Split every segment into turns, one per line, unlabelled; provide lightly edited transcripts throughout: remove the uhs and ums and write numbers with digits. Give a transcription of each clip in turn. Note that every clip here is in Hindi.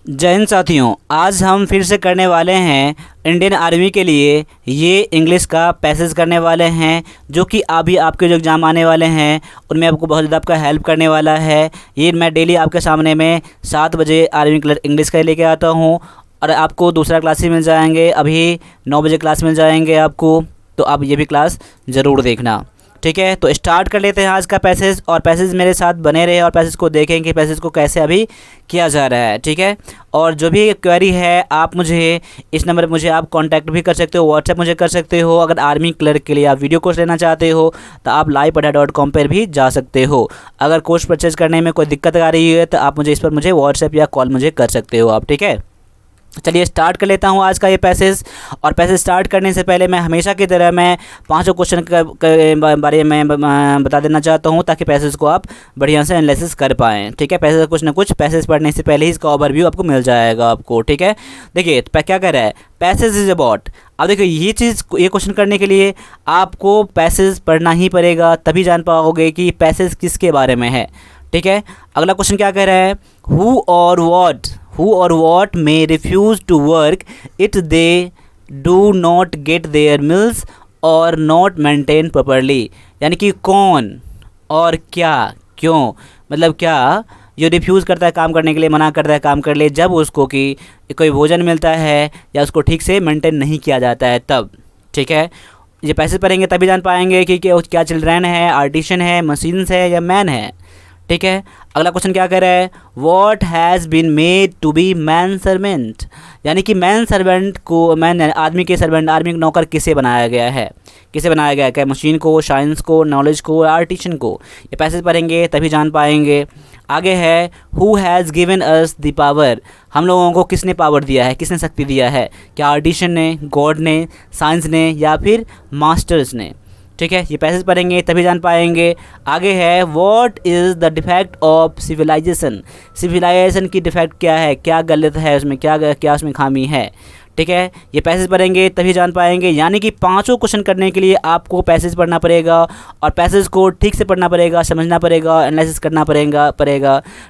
जय हिंद साथियों, आज हम फिर से करने वाले हैं इंडियन आर्मी के लिए ये इंग्लिश का पैसेज करने वाले हैं, जो कि अभी आपके जो एग्ज़ाम आने वाले हैं उनमें आपको बहुत ज़्यादा आपका हेल्प करने वाला है। ये मैं डेली आपके सामने में 7 बजे आर्मी क्लर्क इंग्लिश का लेके आता हूँ और आपको दूसरा क्लास ही मिल जाएंगे। अभी 9 बजे क्लास मिल जाएंगे आपको, तो आप ये भी क्लास ज़रूर देखना, ठीक है। तो स्टार्ट कर लेते हैं आज का पैसेज, और पैसेज मेरे साथ बने रहे और पैसेज को देखें कि पैसेज को कैसे अभी किया जा रहा है, ठीक है। और जो भी क्वेरी है आप मुझे इस नंबर पर मुझे आप कांटेक्ट भी कर सकते हो, व्हाट्सएप मुझे कर सकते हो। अगर आर्मी क्लर्क के लिए आप वीडियो कोर्स लेना चाहते हो तो आप livepada.com पर भी जा सकते हो। अगर कोर्स परचेज करने में कोई दिक्कत आ रही है तो आप मुझे इस पर मुझे व्हाट्सएप या कॉल मुझे कर सकते हो आप, ठीक है। चलिए स्टार्ट कर लेता हूँ आज का ये पैसेज। और पैसेज स्टार्ट करने से पहले मैं हमेशा की तरह मैं 5 क्वेश्चन के बारे में बता देना चाहता हूँ, ताकि पैसेज को आप बढ़िया से एनालिसिस कर पाएँ, ठीक है। पैसेज कुछ ना कुछ पैसेज पढ़ने से पहले ही इसका ओवरव्यू आपको मिल जाएगा आपको, ठीक है। देखिए क्या कह रहा है, पैसेज इज अबाउट। अब देखिए ये क्वेश्चन करने के लिए आपको पैसेज पढ़ना ही पड़ेगा, तभी जान पाओगे कि पैसेज किसके बारे में है, ठीक है। अगला क्वेश्चन क्या कह रहा है, who or what may refuse to work if they do not get their meals or not maintain properly। यानी कि कौन और क्या, क्यों, मतलब क्या जो रिफ्यूज़ करता है काम करने के लिए, मना करता है काम करने के लिए, जब उसको कि कोई भोजन मिलता है या उसको ठीक से मेंटेन नहीं किया जाता है तब, ठीक है। ये पैसे पढ़ेंगे तभी जान पाएंगे कि क्या चिल्ड्रन है, आर्टिशन है, मशीन्स है या मैन है, ठीक है। अगला क्वेश्चन क्या कह रहा है, what has been made to be man servant. यानी कि मैन सर्वेंट को, मैन आदमी के सर्वेंट, आदमी के नौकर किसे बनाया गया है, किसे बनाया गया है, क्या मशीन को, साइंस को, नॉलेज को, आर्टिशन को। ये पैसेज पढ़ेंगे तभी जान पाएंगे। आगे है, who has given us the power. हम लोगों को किसने पावर दिया है, किसने शक्ति दिया है, क्या आर्टिशन ने, गॉड ने, साइंस ने या फिर मास्टर्स ने, ठीक है। ये पैसेज पढ़ेंगे तभी जान पाएंगे। आगे है, what is the defect of civilization. Civilization की डिफेक्ट क्या है, क्या गलत है उसमें, क्या उसमें खामी है, ठीक है। ये पैसेज पढ़ेंगे तभी जान पाएंगे। यानी कि 5 क्वेश्चन करने के लिए आपको पैसेज पढ़ना पड़ेगा और पैसेज को ठीक से पढ़ना पड़ेगा, समझना पड़ेगा, एनालिसिस करना पड़ेगा,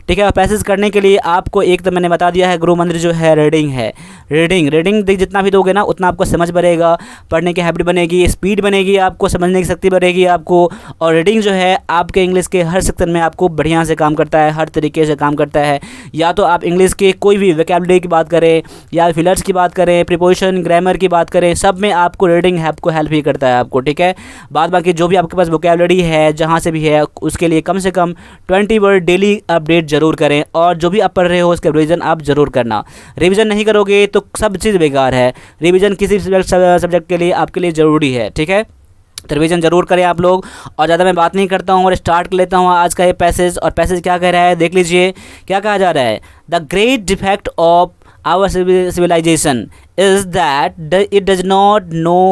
ठीक है। और पैसेज करने के लिए आपको एक तो मैंने बता दिया है, गुरु मंत्र जो है रीडिंग है। रीडिंग जितना भी दोगे ना उतना आपको समझ बढ़ेगा, पढ़ने की हैबिट बनेगी, स्पीड बनेगी, आपको समझने की शक्ति बढ़ेगी आपको। और रीडिंग जो है आपके इंग्लिश के हर सेक्शन में आपको बढ़िया से काम करता है, हर तरीके से काम करता है। या तो आप इंग्लिश के कोई भी वोकैबुलरी की बात करें या फिलर्स की बात करें, प्रीपोजिशन, ग्रामर की बात करें, सब में आपको रीडिंग आपको हेल्प ही करता है आपको, ठीक है। बाद बाकी जो भी आपके पास वोकैबुलरी है जहाँ से भी है उसके लिए कम से कम 20 वर्ड डेली अपडेट जरूर करें। और जो भी आप पढ़ रहे हो उसका रिवीजन आप जरूर करना। रिवीजन नहीं करोगे तो सब चीज़ बेकार है। रिवीजन किसी सब्जेक्ट के लिए आपके लिए ज़रूरी है, ठीक है। तो रिवीजन जरूर करें आप लोग। और ज़्यादा मैं बात नहीं करता हूँ और स्टार्ट कर लेता हूँ आज का ये पैसेज। और पैसेज क्या कह रहा है देख लीजिए, क्या कहा जा रहा है, the great defect of our civilization is that it does not know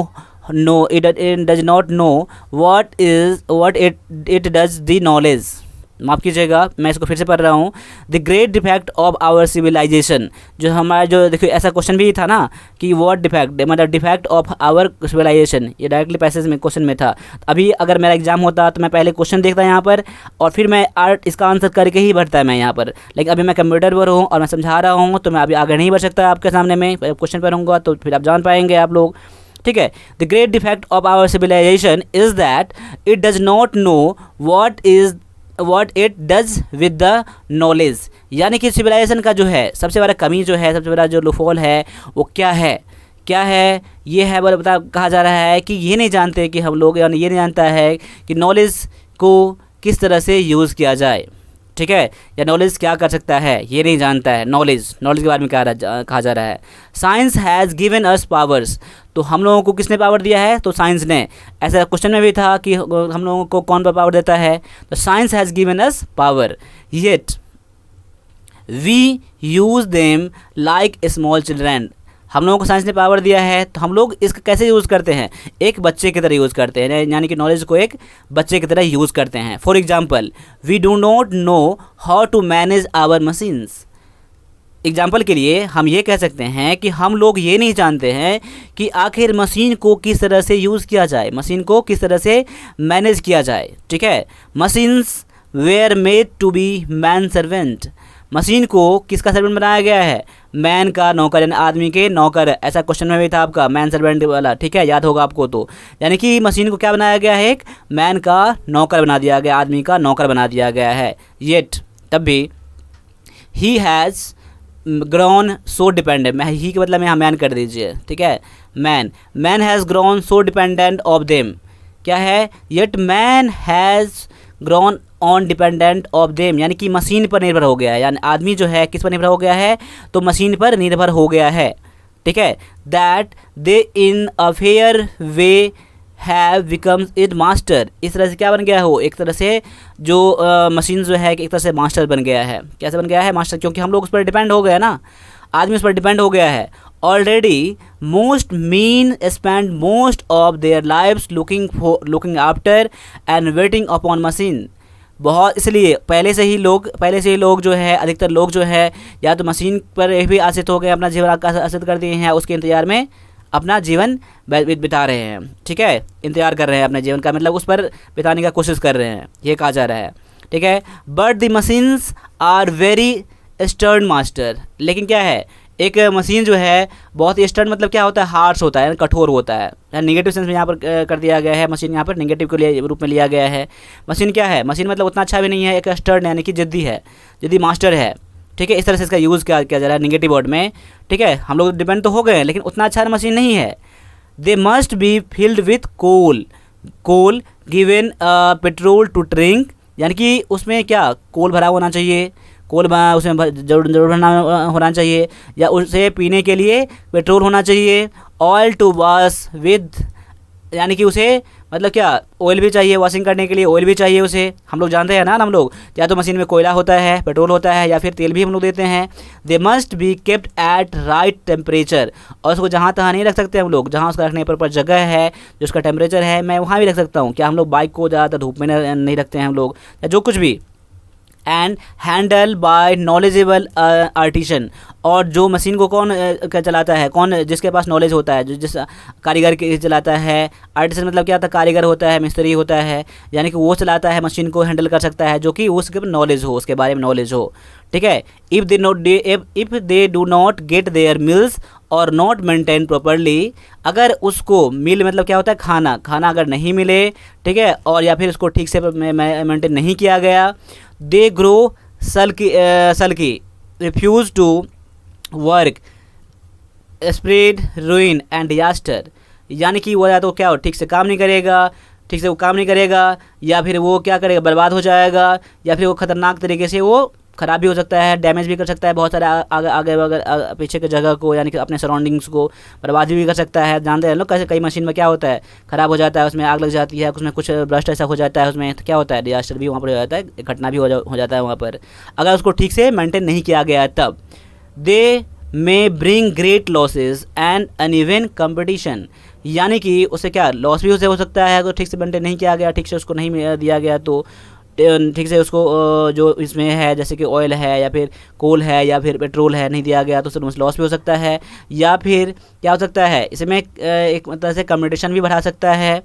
what it does the knowledge। माफ़ कीजिएगा, मैं इसको फिर से पढ़ रहा हूँ। The great defect of our civilization, जो हमारा जो देखिए ऐसा क्वेश्चन भी था ना कि व्हाट डिफेक्ट, मतलब डिफेक्ट ऑफ आवर सिविलाइजेशन, ये डायरेक्टली पैसेज में क्वेश्चन में था। अभी अगर मेरा एग्जाम होता तो मैं पहले क्वेश्चन देखता यहाँ पर और फिर मैं इसका आंसर करके ही बढ़ता है मैं यहाँ पर। लेकिन अभी मैं कंप्यूटर पर हूँ और मैं समझा रहा हूँ, तो मैं अभी आगे नहीं बढ़ सकता आपके सामने में। क्वेश्चन पढ़ूंगा तो फिर आप जान पाएंगे आप लोग, ठीक है। The great defect of our civilization is that it does not know what it does with the knowledge। यानी कि सिविलाइजेशन का जो है सबसे बड़ा कमी जो है, सबसे बड़ा जो लूफॉल है वो क्या है, ये है बता कहा जा रहा है कि ये नहीं जानते कि हम लोग, यानी ये नहीं जानता है कि नॉलेज को किस तरह से यूज़ किया जाए, ठीक है, या नॉलेज क्या कर सकता है ये नहीं जानता है। नॉलेज के बारे में कहा जा रहा है। Science has given us powers. तो हम लोगों को किसने पावर दिया है, तो साइंस ने। ऐसा क्वेश्चन में भी था कि हम लोगों को कौन पावर देता है, तो science has given us power, yet we use them like small children. हम लोगों को साइंस ने पावर दिया है तो हम लोग इसका कैसे यूज़ करते हैं, एक बच्चे की तरह यूज़ करते हैं, यानी कि नॉलेज को एक बच्चे की तरह यूज़ करते हैं। For example, we do not know how to manage our machines. Example के लिए हम ये कह सकते हैं कि हम लोग ये नहीं जानते हैं कि आखिर मशीन को किस तरह से यूज़ किया जाए, मशीन को किस तरह से मैनेज किया जाए, ठीक है। Machines were made to be man servant. Machine को किसका सर्वेंट बनाया गया है? मैन का नौकर, यानी आदमी के नौकर। ऐसा क्वेश्चन में भी था आपका मैन सर्वेंट वाला, ठीक है, याद होगा आपको। तो यानी कि मशीन को क्या बनाया गया है? एक मैन का नौकर बना दिया गया, आदमी का नौकर बना दिया गया है। येट तब भी he has grown so dependent, मैं ही के मतलब में मैन कर दीजिए, ठीक है, man has grown so dependent of them. क्या है? Yet man has grown on dependent of them, यानी कि मशीन पर निर्भर हो गया है, यानी आदमी जो है किस पर निर्भर हो गया है? तो मशीन पर निर्भर हो गया है, ठीक है। That they in a fair way have becomes it master, इस तरह से क्या बन गया हो? एक तरह से जो मशीन जो है एक तरह से मास्टर बन गया है। कैसे बन गया है? मास्टर, क्योंकि हम लोग उस पर डिपेंड हो गए ना, आदमी उस पर डिपेंड हो गया है। Already most mean spend most of their lives looking after and waiting upon machine, बहुत इसलिए पहले से ही लोग जो है, अधिकतर लोग जो है या तो मशीन पर भी आश्रित हो गए, अपना जीवन आश्रित कर दिए हैं, उसके इंतजार में अपना जीवन बिता रहे हैं, ठीक है, इंतजार कर रहे हैं अपने जीवन का, मतलब उस पर बिताने का कोशिश कर रहे हैं, ये कहा जा रहा है, ठीक है। But the machines are very stern master, लेकिन क्या है, एक मशीन जो है बहुत ही स्टर्न, मतलब क्या होता है? हार्श होता है, कठोर होता है, नेगेटिव सेंस में यहाँ पर कर दिया गया है। मशीन यहाँ पर नेगेटिव के रूप में लिया गया है। मशीन क्या है? मशीन मतलब उतना अच्छा भी नहीं है, एक स्टर्न यानी कि जिद्दी है, जिद्दी मास्टर है, ठीक है, इस तरह से इसका यूज़ किया जा रहा है नेगेटिव वर्ड में, ठीक है। हम लोग डिपेंड तो हो गए हैं, लेकिन उतना अच्छा मशीन नहीं है। They must be filled with coal given petrol to drink, यानी कि उसमें क्या कोल भरा होना चाहिए, कोल उसमें जरूर भरना होना चाहिए, या उसे पीने के लिए पेट्रोल होना चाहिए। ऑयल टू वॉश विद, यानी कि उसे मतलब क्या ऑयल भी चाहिए, वॉशिंग करने के लिए ऑयल भी चाहिए उसे, हम लोग जानते हैं ना हम लोग, या तो मशीन में कोयला होता है, पेट्रोल होता है, या फिर तेल भी हम लोग देते हैं। दे must be kept at right temperature, और उसको जहाँ तहाँ नहीं रख सकते हम लोग, जहाँ उसका रखने पर जगह है, जो उसका टेम्परेचर है, मैं वहाँ भी रख सकता हूँ। क्या हम लोग बाइक को ज़्यादातर धूप में नहीं रखते हैं हम लोग, या जो कुछ भी। And handle bye knowledgeable artisan, और जो मशीन को कौन चलाता है, कौन जिसके पास नॉलेज होता है, जो जिस कारीगर के चलाता है। आर्टिसन मतलब क्या होता है? कारीगर होता है, मिस्त्री होता है, यानी कि वो चलाता है, मशीन को हैंडल कर सकता है, जो कि उसके नॉलेज हो, उसके बारे में नॉलेज हो, ठीक है। If they do not get their meals और नॉट मेंटेन प्रॉपरली, अगर उसको मिल मतलब क्या होता है? खाना अगर नहीं मिले, ठीक है, और या फिर उसको ठीक से मेंटेन नहीं किया गया, they grow sulky refuse to work spread ruin and disaster, यानी कि वो या तो क्या हो, ठीक से काम नहीं करेगा, या फिर वो क्या करेगा? बर्बाद हो जाएगा, या फिर वो ख़तरनाक तरीके से वो ख़राब भी हो सकता है, डैमेज भी कर सकता है बहुत सारे आगे पीछे की जगह को, यानी कि अपने सराउंडिंग्स को बर्बाद भी कर सकता है। जानते हैं लोग कैसे कई मशीन में क्या होता है? ख़राब हो जाता है, उसमें आग लग जाती है, उसमें कुछ ब्रस्ट ऐसा हो जाता है, उसमें तो क्या होता है? डिजास्टर भी वहाँ पर हो जाता है, घटना भी हो जाता है वहाँ पर, अगर उसको ठीक से मेंटेन नहीं किया गया तब। They may bring great losses and uneven competition, यानी कि उससे क्या लॉस भी हो सकता है, अगर ठीक से मेंटेन नहीं किया गया, ठीक से उसको नहीं दिया गया, तो ठीक से उसको जो इसमें है जैसे कि ऑयल है या फिर कोल है या फिर पेट्रोल है नहीं दिया गया, तो उससे लॉस भी हो सकता है, या फिर क्या हो सकता है? इसमें एक मतलब से कंपटीशन भी बढ़ा सकता है।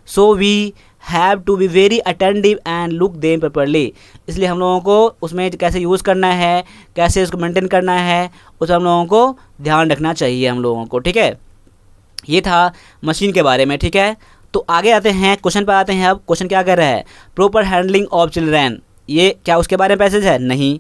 So we have to be very attentive and look them properly, इसलिए हम लोगों को उसमें कैसे यूज़ करना है, कैसे उसको मेंटेन करना है, उस हम लोगों को ध्यान रखना चाहिए हम लोगों को, ठीक है। ये था मशीन के बारे में, ठीक है। तो आगे आते हैं, क्वेश्चन पर आते हैं। अब क्वेश्चन क्या कर रहा है? प्रॉपर हैंडलिंग ऑफ चिल्ड्रन, ये क्या उसके बारे में पैसेज है? नहीं।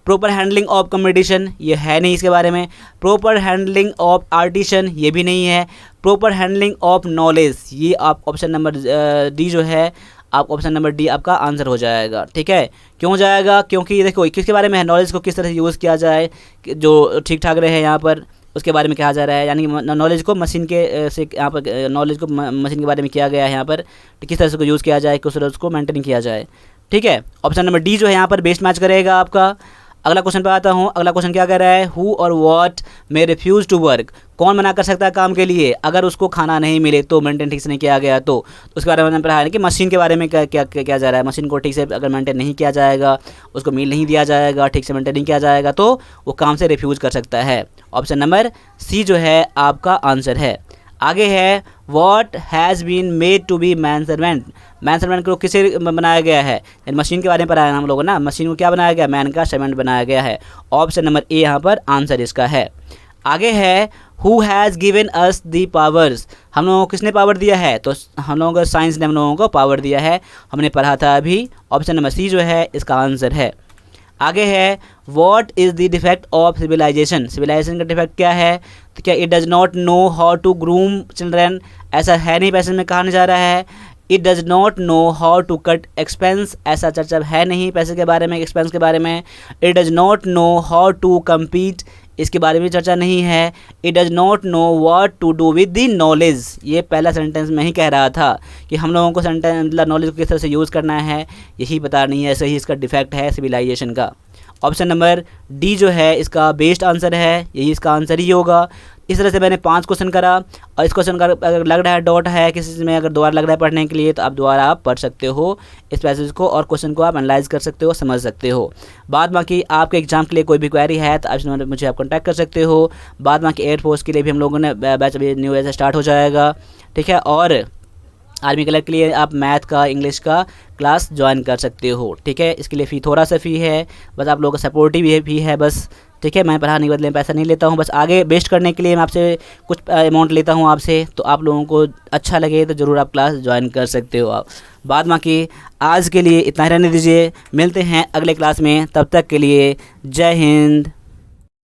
प्रॉपर हैंडलिंग ऑफ कंपटीशन, ये है नहीं इसके बारे में। प्रॉपर हैंडलिंग ऑफ आर्टिशन, ये भी नहीं है। प्रॉपर हैंडलिंग ऑफ नॉलेज, ये आप ऑप्शन नंबर डी जो है, आप ऑप्शन नंबर डी आपका आंसर हो जाएगा, ठीक है। क्यों हो जाएगा? क्योंकि देखो किसके बारे में है, नॉलेज को किस तरह से यूज़ किया जाए जो ठीक ठाक रहे यहाँ पर, उसके बारे में कहा जा रहा है, यानी नॉलेज को मशीन के से यहाँ पर नॉलेज को मशीन के बारे में किया गया है यहाँ पर, किस तरह से यूज़ किया जाए, किस तरह उसको मेंटेन किया जाए, ठीक है। ऑप्शन नंबर डी जो है यहाँ पर बेस्ट मैच करेगा आपका। अगला क्वेश्चन पर आता हूँ। अगला क्वेश्चन क्या कर रहा है? हु और what may refuse to work, कौन मना कर सकता है काम के लिए अगर उसको खाना नहीं मिले, तो मेंटेन ठीक से नहीं किया गया, तो उसके बारे में मैंने पढ़ा है कि मशीन के बारे में क्या जा रहा है। मशीन को ठीक से अगर मेंटेन नहीं किया जाएगा, उसको मील नहीं दिया जाएगा, ठीक से मेंटेन नहीं किया जाएगा, तो वो काम से रिफ्यूज़ कर सकता है। ऑप्शन नंबर सी जो है आपका आंसर है। आगे है what has been made to be man servant. Man servant को किसे बनाया गया है, मशीन के बारे में पढ़ा है हम लोगों ने ना, मशीन को क्या बनाया गया, मैन का सर्वेंट बनाया गया है। ऑप्शन नंबर ए यहाँ पर आंसर इसका है। आगे है who has given us the powers, हम लोगों को किसने पावर दिया है, तो हम लोगों को साइंस ने हम लोगों को पावर दिया है, हमने पढ़ा था अभी। ऑप्शन नंबर सी जो है इसका आंसर है। आगे है what is the defect of civilization, civilization का डिफेक्ट क्या है, तो क्या it does not know how to groom children, ऐसा है नहीं, पैसेज में कहा जा रहा है it does not know how to cut expense, ऐसा चर्चा है नहीं पैसे के बारे में, एक्सपेंस के बारे में। It does not know how to compete, इसके बारे में चर्चा नहीं है। It does not know what to do with the knowledge, ये पहला सेंटेंस में ही कह रहा था कि हम लोगों को सेंटेंस मतलब नॉलेज को किस तरह से यूज़ करना है यही पता नहीं है, ऐसे ही इसका डिफेक्ट है सिविलाइजेशन का। ऑप्शन नंबर डी जो है इसका बेस्ट आंसर है, यही इसका आंसर ही होगा। इस तरह से मैंने 5 क्वेश्चन करा और इस क्वेश्चन का अगर लग रहा है डॉट है किसी चीज़ में, अगर दोबारा लग रहा है पढ़ने के लिए तो आप दोबारा आप पढ़ सकते हो इस पैसेज को और क्वेश्चन को आप एनालाइज कर सकते हो, समझ सकते हो। बाद बाकी आपके एग्जाम के लिए कोई भी क्वेरी है तो आप मुझे आप कॉन्टैक्ट कर सकते हो। बाद बाकी एयरफोर्स के लिए भी हम लोगों ने बैच अभी न्यू ऐसा स्टार्ट हो जाएगा, ठीक है। और आर्मी कलर के लिए आप मैथ का इंग्लिश का क्लास ज्वाइन कर सकते हो, ठीक है। इसके लिए फ़ी थोड़ा सा फ़ी है, बस आप लोगों का सपोर्टिव फ़ी है बस, ठीक है। मैं पढ़ाने के बदले में पैसा नहीं लेता हूँ, बस आगे बेस्ट करने के लिए मैं आपसे कुछ अमाउंट लेता हूँ आपसे, तो आप लोगों को अच्छा लगे तो ज़रूर आप क्लास ज्वाइन कर सकते हो आप। बाद बाकी आज के लिए इतना ही रहने दीजिए, मिलते हैं अगले क्लास में, तब तक के लिए जय हिंद।